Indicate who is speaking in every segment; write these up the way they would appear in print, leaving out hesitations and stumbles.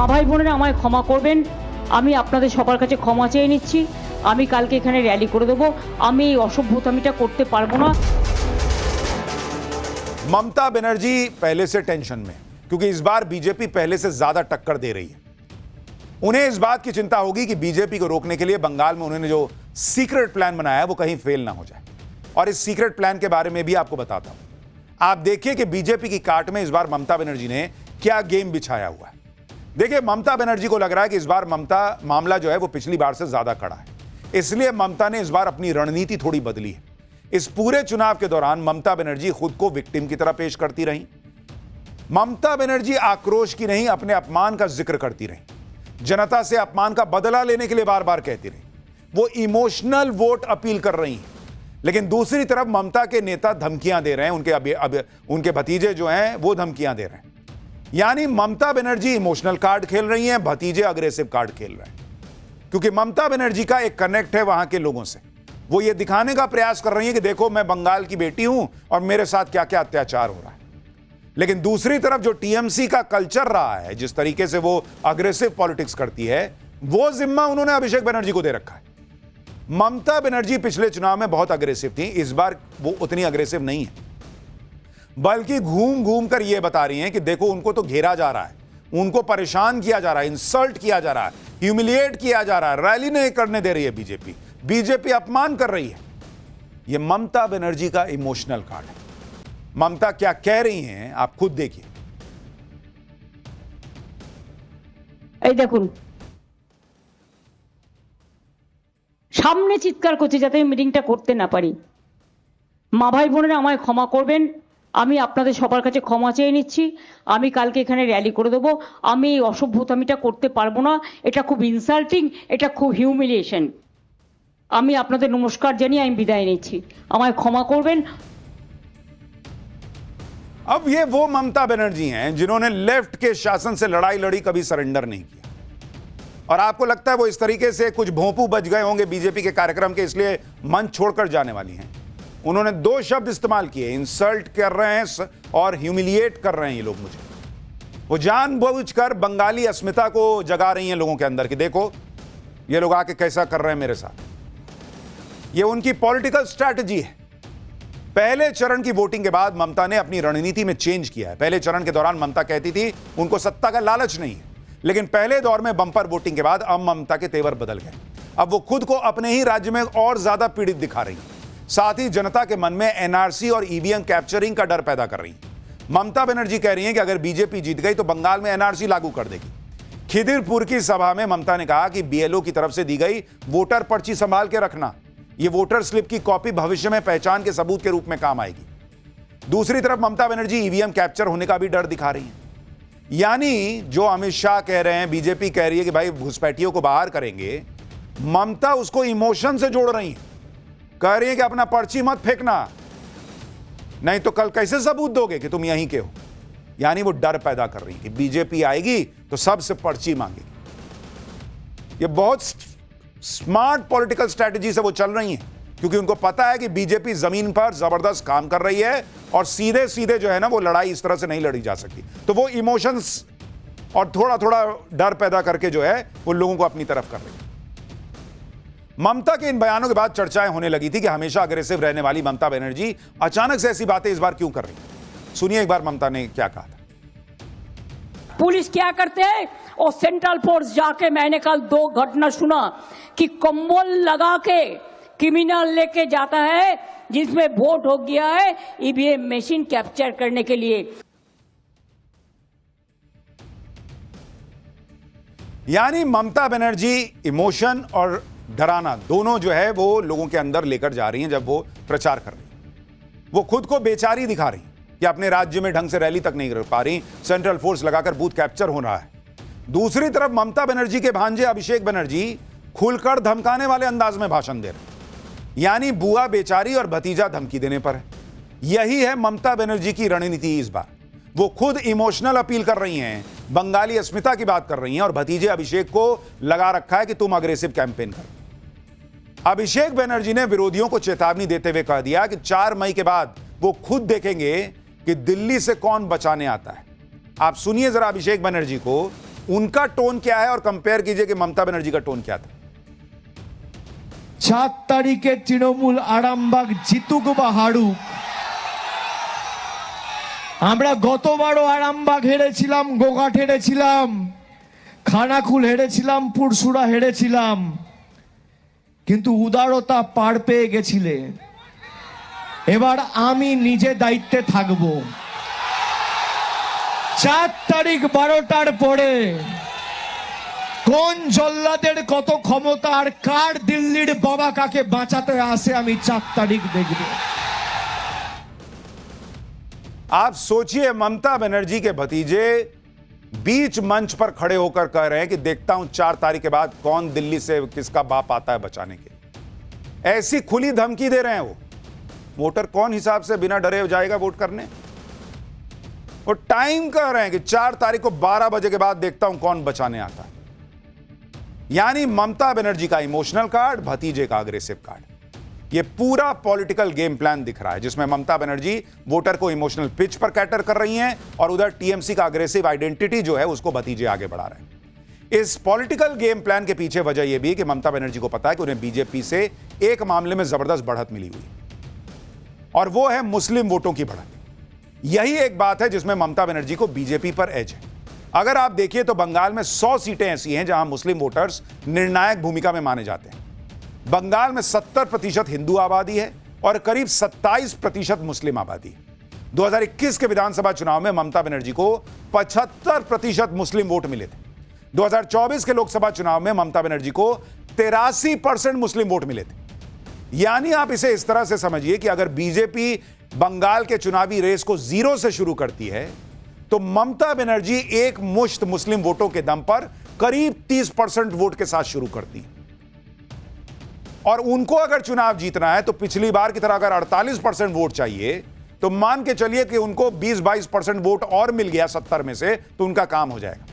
Speaker 1: মা ভাই বোনেরা আমায় ক্ষমা করবেন, আমি আপনাদের সবার কাছে ক্ষমা চেয়ে নিচ্ছি। আমি কালকে এখানে র্যালি করে দেবো। আমি এই অসভ্যতামিটা করতে পারবো না।
Speaker 2: ममता बनर्जी पहले से टेंशन में, क्योंकि इस बार बीजेपी पहले से ज्यादा टक्कर दे रही है। उन्हें इस बात की चिंता होगी कि बीजेपी को रोकने के लिए बंगाल में उन्होंने जो सीक्रेट प्लान बनाया है वो कहीं फेल ना हो जाए। और इस सीक्रेट प्लान के बारे में भी आपको बताता हूं। आप देखिए कि बीजेपी की काट में इस बार ममता बनर्जी ने क्या गेम बिछाया हुआ है। देखिए, ममता बनर्जी को लग रहा है कि इस बार ममता मामला जो है वो पिछली बार से ज्यादा कड़ा है, इसलिए ममता ने इस बार अपनी रणनीति थोड़ी बदली है। इस पूरे चुनाव के दौरान ममता बनर्जी खुद को विक्टिम की तरह पेश करती रही। ममता बनर्जी आक्रोश की नहीं, अपने अपमान का जिक्र करती रही। जनता से अपमान का बदला लेने के लिए बार बार कहती रही। वो इमोशनल वोट अपील कर रही हैं। लेकिन दूसरी तरफ ममता के नेता धमकियां दे रहे हैं, उनके भतीजे जो हैं वो धमकियां दे रहे हैं। यानी ममता बनर्जी इमोशनल कार्ड खेल रही हैं, भतीजे अग्रेसिव कार्ड खेल रहे हैं। क्योंकि ममता बनर्जी का एक कनेक्ट है वहां के लोगों से। वो ये दिखाने का प्रयास कर रही है कि देखो, मैं बंगाल की बेटी हूं और मेरे साथ क्या क्या अत्याचार हो रहा है। लेकिन दूसरी तरफ जो टीएमसी का कल्चर रहा है, जिस तरीके से वो अग्रेसिव पॉलिटिक्स करती है, वो जिम्मा उन्होंने अभिषेक बनर्जी को दे रखा है। ममता बनर्जी पिछले चुनाव में बहुत अग्रेसिव थी, इस बार वो उतनी अग्रेसिव नहीं है, बल्कि घूम घूम कर ये बता रही हैं कि देखो, उनको तो घेरा जा रहा है, उनको परेशान किया जा रहा है, इंसल्ट किया जा रहा है, ह्यूमिलिएट किया जा रहा है, रैली नहीं करने दे रही है बीजेपी अपमान कर रही है। यह ममता बनर्जी का इमोशनल कार्ड है। ममता क्या कह रही हैं आप खुद देखिए।
Speaker 1: এই দেখুন, সামনে চিৎকার করছে যাতে আমি মিটিংটা করতে না পারি। মা ভাই বোনেরা আমায় ক্ষমা করবেন, আমি আপনাদের সবার কাছে ক্ষমা চেয়ে নিচ্ছি। আমি কালকে এখানে র্যালি করে দেবো। আমি এই অসভ্যতামিটা করতে পারবো না। এটা খুব ইনসাল্টিং, এটা খুব হিউমিলিয়েশন। আমি আপনাদের নমস্কার জানিয়ে আমি বিদায় নিচ্ছি। আমায় ক্ষমা করবেন।
Speaker 2: अब ये वो ममता बनर्जी हैं जिन्होंने लेफ्ट के शासन से लड़ाई लड़ी, कभी सरेंडर नहीं किया। और आपको लगता है वो इस तरीके से कुछ भोंपू बच गए होंगे बीजेपी के कार्यक्रम के, इसलिए मंच छोड़कर जाने वाली हैं। उन्होंने दो शब्द इस्तेमाल किए, इंसल्ट कर रहे हैं और ह्यूमिलिएट कर रहे हैं ये लोग मुझे। वो जानबूझकर बंगाली अस्मिता को जगा रही हैं लोगों के अंदर कि देखो, ये लोग आके कैसा कर रहे हैं मेरे साथ। ये उनकी पॉलिटिकल स्ट्रैटेजी है। पहले चरण की वोटिंग के बाद ममता ने अपनी रणनीति में चेंज किया है। पहले चरण के दौरान ममता कहती थी उनको सत्ता का लालच नहीं है, लेकिन पहले दौर में बंपर वोटिंग के बाद अब ममता के तेवर बदल गए। अब वो खुद को अपने ही राज्य में और ज्यादा पीड़ित दिखा रही है। साथ ही जनता के मन में एनआरसी और ईवीएम कैप्चरिंग का डर पैदा कर रही है। ममता बनर्जी कह रही हैं कि अगर बीजेपी जीत गई तो बंगाल में एनआरसी लागू कर देगी। खिदिरपुर की सभा में ममता ने कहा कि बीएलओ की तरफ से दी गई वोटर पर्ची संभाल के रखना, ये वोटर स्लिप की कॉपी भविष्य में पहचान के सबूत के रूप में काम आएगी। दूसरी तरफ ममता बनर्जी ईवीएम कैप्चर होने का भी डर दिखा रही है। यानी जो अमित शाह कह रहे हैं, बीजेपी कह रही है कि भाई घुसपैठियों को बाहर करेंगे, ममता उसको इमोशन से जोड़ रही है। कह रही है कि अपना पर्ची मत फेंकना, नहीं तो कल कैसे सबूत दोगे कि तुम यहीं के हो। यानी वो डर पैदा कर रही है कि बीजेपी आएगी तो सबसे पर्ची मांगेगी। ये बहुत स्मार्ट पॉलिटिकल स्ट्रैटेजी से वो चल रही हैं, क्योंकि उनको पता है कि बीजेपी जमीन पर जबरदस्त काम कर रही है और सीधे सीधे जो है ना, वो लड़ाई इस तरह से नहीं लड़ी जा सकती। तो वो इमोशंस और थोड़ा थोड़ा डर पैदा करके जो है वो लोगों को अपनी तरफ कर रही है। ममता के इन बयानों के बाद चर्चाएं होने लगी थी कि हमेशा अग्रेसिव रहने वाली ममता बनर्जी अचानक से ऐसी बातें इस बार क्यों कर रही है। सुनिए एक बार ममता ने क्या कहा था।
Speaker 1: पुलिस क्या करते हैं, और सेंट्रल फोर्स जाके, मैंने कल 2 घटना सुना कि कंबल लगा के क्रिमिनल लेके जाता है जिसमें वोट हो गया है ईवीएम मशीन कैप्चर करने के लिए।
Speaker 2: यानी ममता बनर्जी इमोशन और डराना दोनों जो है वो लोगों के अंदर लेकर जा रही हैं जब वो प्रचार कर रही हैं। वो खुद को बेचारी दिखा रही कि अपने राज्य में ढंग से रैली तक नहीं कर पा रही, सेंट्रल फोर्स लगाकर बूथ कैप्चर हो रहा है। दूसरी तरफ ममता बनर्जी के भांजे अभिषेक बनर्जी खुलकर धमकाने वाले अंदाज में भाषण दे रहे हैं। यानी बुआ बेचारी और भतीजा धमकी देने पर है। यही है ममता बनर्जी की रणनीति इस बार। वो खुद इमोशनल अपील कर रही हैं, बंगाली अस्मिता की बात कर रही हैं और भतीजे अभिषेक को लगा रखा है कि तुम अग्रेसिव कैंपेन करो। अभिषेक बनर्जी ने विरोधियों को चेतावनी देते हुए कह दिया कि 4 मई के बाद वो खुद देखेंगे कि दिल्ली से कौन बचाने आता है। आप सुनिए जरा अभिषेक बनर्जी को उनका टोन क्या है और कंपेयर कीजिए कि ममता बनर्जी का टोन क्या था।
Speaker 3: 4 তারিখে তৃণমূল আরামবাগ জিতুক বা হারুক, আমরা গতবারও আরামবাগ হেরেছিলাম, গোঘাট হেরেছিলাম, খানাকুল হেরেছিলাম, পুরসুরা হেরেছিলাম, কিন্তু উদারতা পার পেয়ে গেছিলে। এবার আমি নিজে দায়িত্বে থাকব। 4 তারিখ 12টার পরে কোন জল্লাদের কত ক্ষমতা আর কার দিল্লির বাবা কাকে বাঁচাতে আসে আমি 4 তারিখ দেখব।
Speaker 2: आप सोचिए, ममता बनर्जी के भतीजे बीच मंच पर खड़े होकर कह रहे हैं कि देखता हूं 4 तारीख के बाद कौन दिल्ली से किसका बाप आता है बचाने के। ऐसी खुली धमकी दे रहे हैं वो। वोटर कौन हिसाब से बिना डरे जाएगा वोट करने? वो टाइम कह रहे हैं कि 4 तारीख को 12 बजे के बाद देखता हूं कौन बचाने आता है। यानी ममता बनर्जी का इमोशनल कार्ड, भतीजे का अग्रेसिव कार्ड। ये पूरा पॉलिटिकल गेम प्लान दिख रहा है, जिसमें ममता बनर्जी वोटर को इमोशनल पिच पर कैटर कर रही हैं और उधर टीएमसी का अग्रेसिव आइडेंटिटी जो है उसको भतीजे आगे बढ़ा रहे हैं। इस पॉलिटिकल गेम प्लान के पीछे वजह यह भी कि ममता बनर्जी को पता है कि उन्हें बीजेपी से एक मामले में जबरदस्त बढ़त मिली हुई, और वो है मुस्लिम वोटों की बढ़त। यही एक बात है जिसमें ममता बनर्जी को बीजेपी पर एज है। अगर आप देखिए तो बंगाल में 100 सीटें ऐसी हैं जहां मुस्लिम वोटर्स निर्णायक भूमिका में माने जाते हैं। बंगाल में 70% हिंदू आबादी है और करीब 27% मुस्लिम आबादी है। 2021 के विधानसभा चुनाव में ममता बनर्जी को 75% मुस्लिम वोट मिले थे। 2024 के लोकसभा चुनाव में ममता बनर्जी को 83% मुस्लिम वोट मिले थे। यानी आप इसे इस तरह से समझिए कि अगर बीजेपी बंगाल के चुनावी रेस को 0 से शुरू करती है तो ममता बनर्जी एक मुश्त मुस्लिम वोटों के दम पर करीब 30% वोट के साथ शुरू करती है। और उनको अगर चुनाव जीतना है तो पिछली बार की तरह अगर 48% वोट चाहिए तो मान के चलिए कि उनको 20-22% वोट और मिल गया 70 में से तो उनका काम हो जाएगा।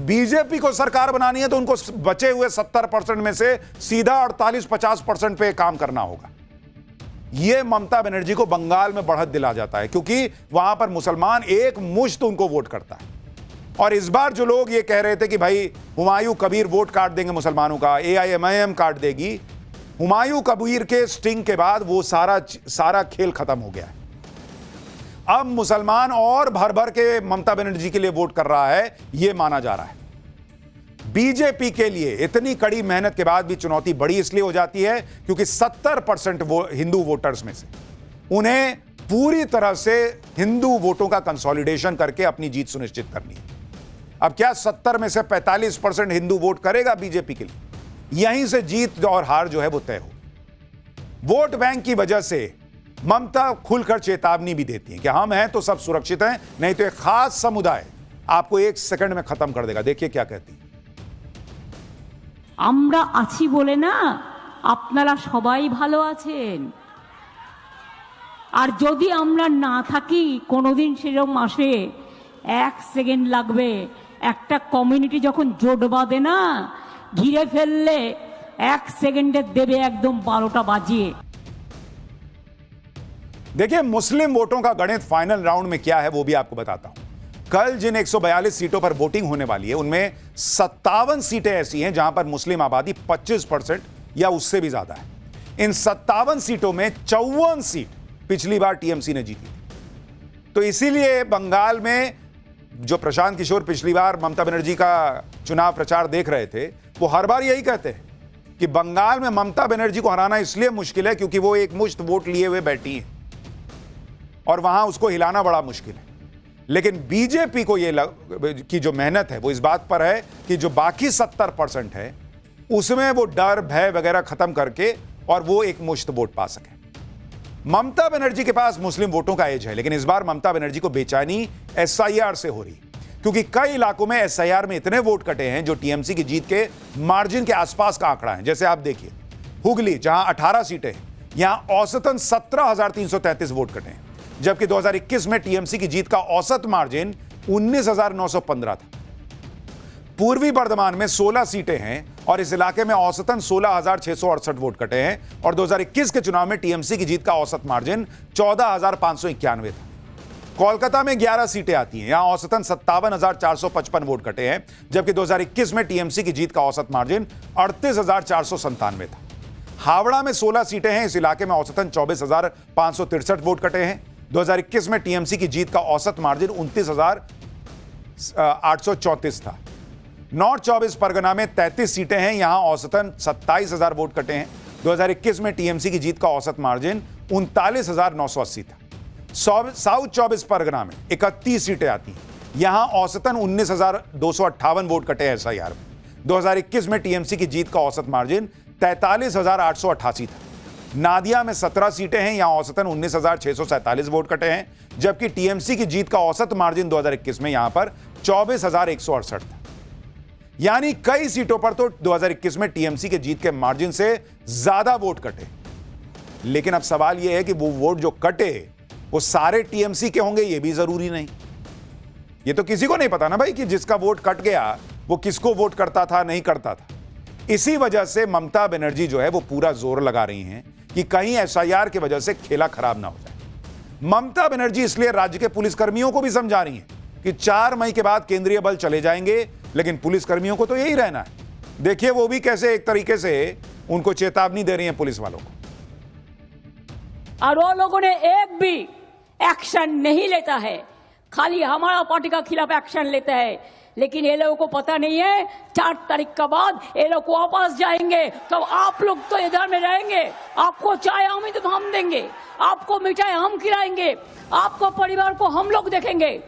Speaker 2: बीजेपी को सरकार बनानी है तो उनको बचे हुए 70% में से सीधा 48-50% पे काम करना होगा। यह ममता बनर्जी को बंगाल में बढ़त दिला जाता है क्योंकि वहां पर मुसलमान एक मुश्त उनको वोट करता है। और इस बार जो लोग ये कह रहे थे कि भाई हुमायूं कबीर वोट काट देंगे मुसलमानों का, AIMIM काट देगी, हुमायूं कबीर के स्टिंग के बाद वो सारा खेल खत्म हो गया है। अब मुसलमान और भर भर के ममता बनर्जी के लिए वोट कर रहा है, यह माना जा रहा है। बीजेपी के लिए इतनी कड़ी मेहनत के बाद भी चुनौती बड़ी इसलिए हो जाती है क्योंकि 70% हिंदू वोटर्स में से उन्हें पूरी तरह से हिंदू वोटों का कंसोलिडेशन करके अपनी जीत सुनिश्चित करनी है। अब क्या 70 में से 45% हिंदू वोट करेगा बीजेपी के लिए? यहीं से जीत और हार जो है वो तय हो। वोट बैंक की वजह से ममता खुलकर चेतावनी भी देती है कि हम हैं तो सब सुरक्षित हैं, नहीं तो एक खास समुदाय आपको 1 सेकंड में खत्म कर देगा। देखिए क्या कहती है।
Speaker 1: আমরা আছি বলে না আপনারা সবাই ভালো আছেন, আর যদি আমরা না থাকি কোনোদিন সেরকম আসে 1 সেকেন্ড লাগবে। একটা কমিউনিটি যখন জোট বাঁধে না, ঘিরে ফেললে 1 সেকেন্ডে দেবে একদম 12টা বাজিয়ে।
Speaker 2: देखिए मुस्लिम वोटों का गणित फाइनल राउंड में क्या है वो भी आपको बताता हूं। कल जिन 142 सीटों पर वोटिंग होने वाली है उनमें 57 सीटें ऐसी हैं जहां पर मुस्लिम आबादी 25% या उससे भी ज्यादा है। इन 57 सीटों में 54 सीट पिछली बार टीएमसी ने जीती थी। तो इसीलिए बंगाल में जो प्रशांत किशोर पिछली बार ममता बनर्जी का चुनाव प्रचार देख रहे थे, वो हर बार यही कहते हैं कि बंगाल में ममता बनर्जी को हराना इसलिए मुश्किल है क्योंकि वो एक मुश्त वोट लिए हुए बैठी हैं और वहां उसको हिलाना बड़ा मुश्किल है। लेकिन बीजेपी को ये की जो मेहनत है वो इस बात पर है कि जो बाकी 70% है उसमें वो डर भय वगैरह खत्म करके और वो एक मुश्त वोट पा सके। ममता बनर्जी के पास मुस्लिम वोटों का एज है, लेकिन इस बार ममता बनर्जी को बेचैनी SIR से हो रही क्योंकि कई इलाकों में SIR में इतने वोट कटे हैं जो टीएमसी की जीत के मार्जिन के आसपास का आंकड़ा है। जैसे आप देखिए हुगली जहां 18 सीटें हैं, यहां औसतन 17,333 वोट कटे हैं, जबकि 2021 में टीएमसी की जीत का औसत मार्जिन 19,915 था। पूर्वी बर्धमान में 16 सीटें हैं और इस इलाके में औसतन 16,668 वोट कटे हैं और 2021 के चुनाव में टीएमसी की जीत का औसत मार्जिन 14,591 था। कोलकाता में 11 सीटें आती हैं, यहां औसतन 57,455 वोट कटे हैं, जबकि 2021 में टीएमसी की जीत का औसत मार्जिन 38,497 था। हावड़ा में 16 सीटें हैं, इस इलाके में औसतन 24,563 वोट कटे हैं। 2021 में टीएमसी की जीत का औसत मार्जिन 29,834 था। नॉर्थ 24 परगना में 33 सीटें हैं, यहां औसतन 27,000 वोट कटे हैं। 2021 में टीएमसी की जीत का औसत मार्जिन 39,980 था। साउथ 24 परगना में 31 सीटें आती हैं, यहां औसतन 19,258 वोट कटे हैं एसआईआर में। 2021 में टीएमसी की जीत का औसत मार्जिन 43,888 था। नादिया में 17 सीटें हैं, यहां औसतन 19,647 वोट कटे हैं, जबकि टीएमसी की जीत का औसत मार्जिन 2021 में यहां पर 24,168 था। यानी कई सीटों पर तो 2021 में टीएमसी के जीत के मार्जिन से ज्यादा वोट कटे। लेकिन अब सवाल यह है कि वो वोट जो कटे वो सारे टीएमसी के होंगे, ये भी जरूरी नहीं। ये तो किसी को नहीं पता ना भाई कि जिसका वोट कट गया वो किसको वोट करता था, नहीं करता था। इसी वजह से ममता बनर्जी जो है वो पूरा जोर लगा रही हैं कि कहीं एसआईआर की वजह से खेला खराब ना हो जाए। ममता बनर्जी इसलिए राज्य के पुलिसकर्मियों को भी समझा रही हैं कि 4 मई के बाद केंद्रीय बल चले जाएंगे, लेकिन पुलिसकर्मियों को तो यही रहना है। देखिए वो भी कैसे एक तरीके से उनको चेतावनी दे रही हैं पुलिस वालों को।
Speaker 4: और वो लोगों ने एक भी एक्शन नहीं लेता है, खाली हमारा पार्टी का खिलाफ एक्शन लेता है। लेकिन ये लोगों को पता नहीं है 4 तारीख के बाद ये लोग वापस जाएंगे, तो आप लोग तो इधर में रहेंगे। आपको चाय हम देंगे, आपको मिठाई हम खिलाएंगे, आपको परिवार को हम लोग देखेंगे।